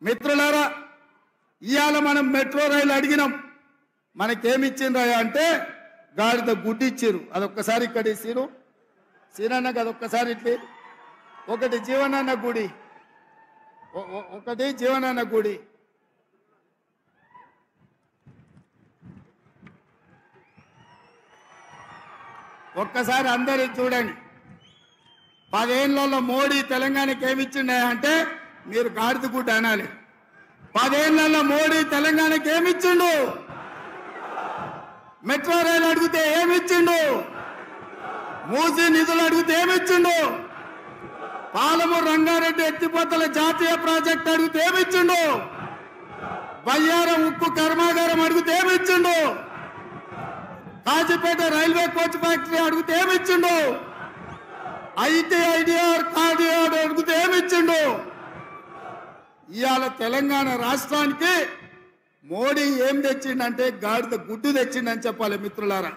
మిత్రులారా, ఇవాళ మనం మెట్రో రైలు అడిగినాం, మనకేమి ఇచ్చిండ్రా అంటే గాడిద గుడ్డి ఇచ్చిరు. అదొక్కసారి ఇక్కడ ఇచ్చిరు. సీనన్నకు అదొక్కసారి ఇట్లి. ఒకటి జీవనన్న గుడి, ఒకటి జీవనన్న గుడి. ఒక్కసారి అందరూ చూడండి. 10 ఏళ్లలో మోడీ తెలంగాణకి ఏమిచ్చిండే అంటే మీరు గాడిద గుడ్డ అనాలి. 10 ఏళ్లలో మోడీ తెలంగాణకి ఏమిచ్చిండు? మెట్రో రైలు అడిగితే ఏమిచ్చిండు? మూసీ నిధులు అడిగితే ఏమిచ్చిండు? పాలమూరు రంగారెడ్డి ఎత్తిపోతల జాతీయ ప్రాజెక్ట్ అడిగితే ఏమిచ్చిండు? బయ్యారం ఉక్కు కర్మాగారం అడిగితే ఏమిచ్చిండు? కాజీపేట రైల్వే కోచ్ ఫ్యాక్టరీ అడిగితే ఏమిచ్చిండు? ఐటీఐడిఆర్ కార్డిఆర్ అడిగితే ఏమిచ్చిండు? ఇవాళ తెలంగాణ రాష్ట్రానికి మోడీ ఏం తెచ్చిండంటే గాడిద గుడ్డు తెచ్చిండని చెప్పాలి మిత్రులారా.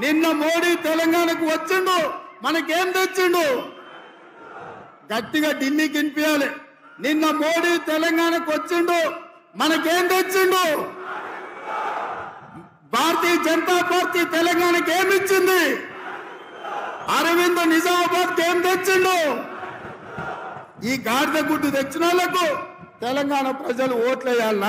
నిన్న మోడీ తెలంగాణకు వచ్చిండు, మనకేం తెచ్చిండు? గట్టిగా ఢిల్లీకి వినిపించాలి. నిన్న మోడీ తెలంగాణకు వచ్చిండు, మనకేం తెచ్చిండు? భారతీయ జనతా పార్టీ తెలంగాణకి ఏమిచ్చింది? అరవింద్ నిజామాబాద్కి ఏం తెచ్చిండు? ఈ గాడిద గుడ్డు తెచ్చిన వాళ్ళకు తెలంగాణ ప్రజలు ఓట్లేయాలన్నా?